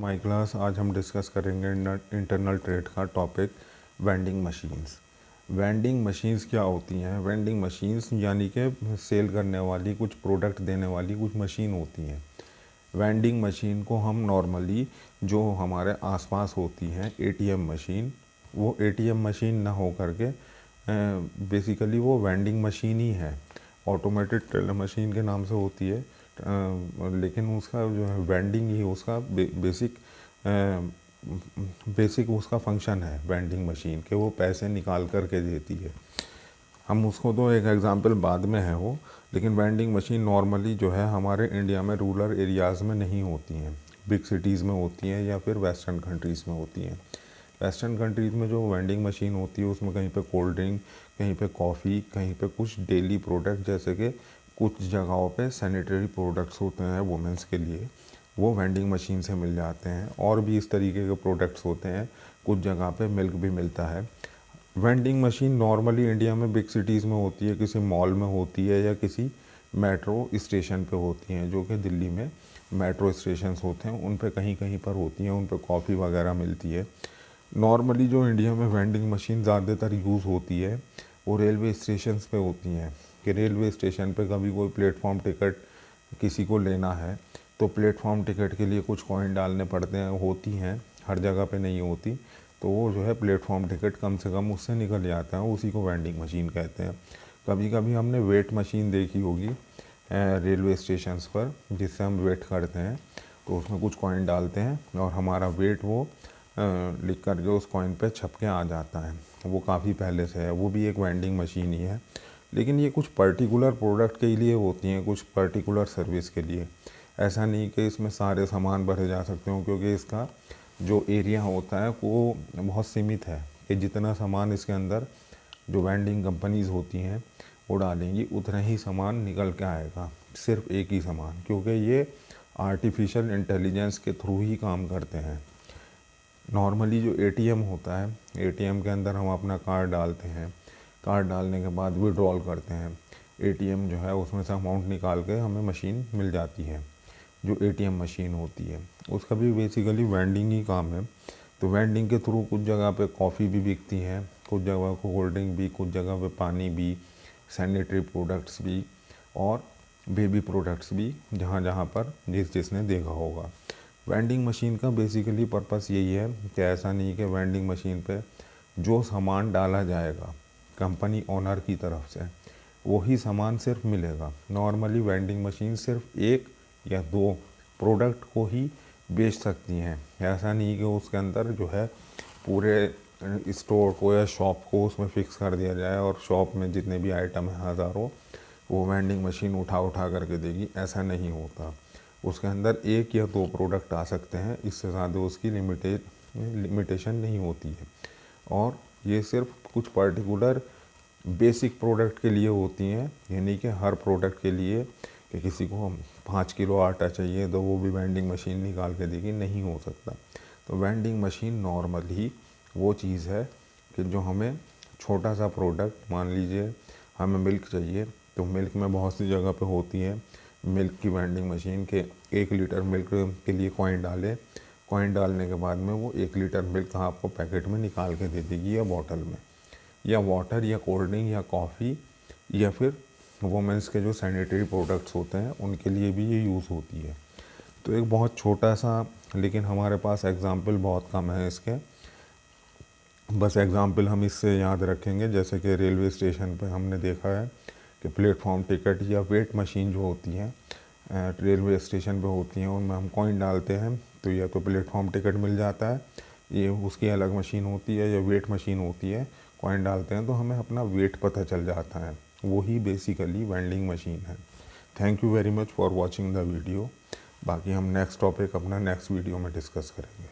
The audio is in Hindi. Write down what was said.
माई क्लास आज हम डिस्कस करेंगे इंटरनल ट्रेड का topic vending machines. Vending machines क्या होती हैं? वेंडिंग मशीन्स यानी कि सेल करने वाली, कुछ प्रोडक्ट देने वाली कुछ मशीन होती हैं। वेंडिंग मशीन को हम नॉर्मली जो हमारे आसपास होती हैं एटीएम मशीन, वो एटीएम मशीन ना हो करके बेसिकली वो वेंडिंग मशीन ही है। ऑटोमेटेड टेलर मशीन के नाम से होती है, लेकिन उसका जो है वेंडिंग ही उसका बेसिक उसका फंक्शन है वेंडिंग मशीन के, वो पैसे निकाल कर के देती है। हम उसको तो एक एग्ज़ाम्पल बाद में है वो, लेकिन वेंडिंग मशीन नॉर्मली जो है हमारे इंडिया में रूरल एरियाज़ में नहीं होती हैं, बिग सिटीज़ में होती हैं या फिर वेस्टर्न कंट्रीज़ में होती हैं। वेस्टर्न कंट्रीज़ में जो वेंडिंग मशीन होती है उसमें कहीं पे कोल्ड ड्रिंक, कहीं पे कॉफ़ी, कहीं पे कुछ डेली प्रोडक्ट, जैसे कि कुछ जगहों पे सैनिटरी प्रोडक्ट्स होते हैं वुमेंस के लिए, वो वेंडिंग मशीन से मिल जाते हैं। और भी इस तरीके के प्रोडक्ट्स होते हैं, कुछ जगह पे मिल्क भी मिलता है। वेंडिंग मशीन नॉर्मली इंडिया में बिग सिटीज़ में होती है, किसी मॉल में होती है या किसी मेट्रो स्टेशन पे होती हैं, जो कि दिल्ली में मेट्रो स्टेशन होते हैं उन पे कहीं कहीं पर होती हैं, उन पे कॉफ़ी वगैरह मिलती है। नॉर्मली जो इंडिया में वेंडिंग मशीन ज़्यादातर यूज़ होती है वो रेलवे स्टेशन पे होती हैं, कि रेलवे स्टेशन पे कभी कोई प्लेटफॉर्म टिकट किसी को लेना है तो प्लेटफॉर्म टिकट के लिए कुछ कॉइन डालने पड़ते हैं, होती हैं, हर जगह पे नहीं होती, तो वो जो है प्लेटफॉर्म टिकट कम से कम उससे निकल जाता है, उसी को वेंडिंग मशीन कहते हैं। कभी कभी हमने वेट मशीन देखी होगी रेलवे स्टेशंस पर, जिससे हम वेट करते हैं, तो उसमें कुछ कॉइन डालते हैं और हमारा वेट वो लिख करके उस कॉइन पे छप के आ जाता है। वो काफ़ी पहले से है, वो भी एक वेंडिंग मशीन ही है, लेकिन ये कुछ पर्टिकुलर प्रोडक्ट के लिए होती हैं, कुछ पर्टिकुलर सर्विस के लिए। ऐसा नहीं कि इसमें सारे सामान भरे जा सकते हो, क्योंकि इसका जो एरिया होता है वो बहुत सीमित है, कि जितना सामान इसके अंदर जो वेंडिंग कंपनीज़ होती हैं वो डालेंगी उतना ही सामान निकल के आएगा, सिर्फ एक ही सामान, क्योंकि ये आर्टिफिशियल इंटेलिजेंस के थ्रू ही काम करते हैं। नॉर्मली जो एटीएम होता है, एटीएम के अंदर हम अपना कार्ड डालते हैं, कार्ड डालने के बाद विड्रॉल करते हैं, एटीएम जो है उसमें से अमाउंट निकाल के हमें मशीन मिल जाती है, जो एटीएम मशीन होती है उसका भी बेसिकली वेंडिंग ही काम है। तो वेंडिंग के थ्रू कुछ जगह पे कॉफ़ी भी बिकती है, कुछ जगह को कोल्ड ड्रिंक भी, कुछ जगह पे पानी भी, सैनिटरी प्रोडक्ट्स भी और बेबी प्रोडक्ट्स भी, जहाँ जहाँ पर जिसने देखा होगा। वेंडिंग मशीन का बेसिकली पर्पस यही है कि ऐसा नहीं कि वेंडिंग मशीन पे जो सामान डाला जाएगा कंपनी ओनर की तरफ से वही सामान सिर्फ मिलेगा। नॉर्मली वेंडिंग मशीन सिर्फ एक या दो प्रोडक्ट को ही बेच सकती हैं, ऐसा नहीं कि उसके अंदर जो है पूरे स्टोर को या शॉप को उसमें फ़िक्स कर दिया जाए और शॉप में जितने भी आइटम हैं हज़ारों, वो वेंडिंग मशीन उठा उठा करके देगी, ऐसा नहीं होता। उसके अंदर एक या दो प्रोडक्ट आ सकते हैं, इससे ज़्यादा उसकी लिमिटेशन नहीं होती है। और ये सिर्फ कुछ पर्टिकुलर बेसिक प्रोडक्ट के लिए होती हैं, यानी कि हर प्रोडक्ट के लिए कि किसी को 5 किलो आटा चाहिए तो वो भी वेंडिंग मशीन निकाल के देगी, नहीं हो सकता। तो वेंडिंग मशीन नॉर्मली वो चीज़ है कि जो हमें छोटा सा प्रोडक्ट, मान लीजिए हमें मिल्क चाहिए, तो मिल्क में बहुत सी जगह पे होती है मिल्क की वेंडिंग मशीन के 1 लीटर मिल्क के लिए कॉइन डाले, कॉइन डालने के बाद में वो 1 लीटर मिल्क आपको पैकेट में निकाल के दे देगी, या बॉटल में, या वाटर या कोल्ड ड्रिंक या कॉफ़ी, या फिर वुमेंस के जो सैनिटरी प्रोडक्ट्स होते हैं उनके लिए भी ये यूज़ होती है। तो एक बहुत छोटा सा, लेकिन हमारे पास एग्ज़ाम्पल बहुत कम है इसके, बस एग्ज़ाम्पल हम इससे याद रखेंगे, जैसे कि रेलवे स्टेशन पे हमने देखा है कि प्लेटफॉर्म टिकट या वेट मशीन जो होती हैं रेलवे स्टेशन पे होती हैं, उनमें हम कॉइन डालते हैं तो या तो प्लेटफॉर्म टिकट मिल जाता है, ये उसकी अलग मशीन होती है, या वेट मशीन होती है, कॉइन डालते हैं तो हमें अपना वेट पता चल जाता है, वही बेसिकली वेंडिंग मशीन है। Thank you very much for watching the video. बाकी हम नेक्स्ट टॉपिक अपना नेक्स्ट वीडियो में डिस्कस करेंगे।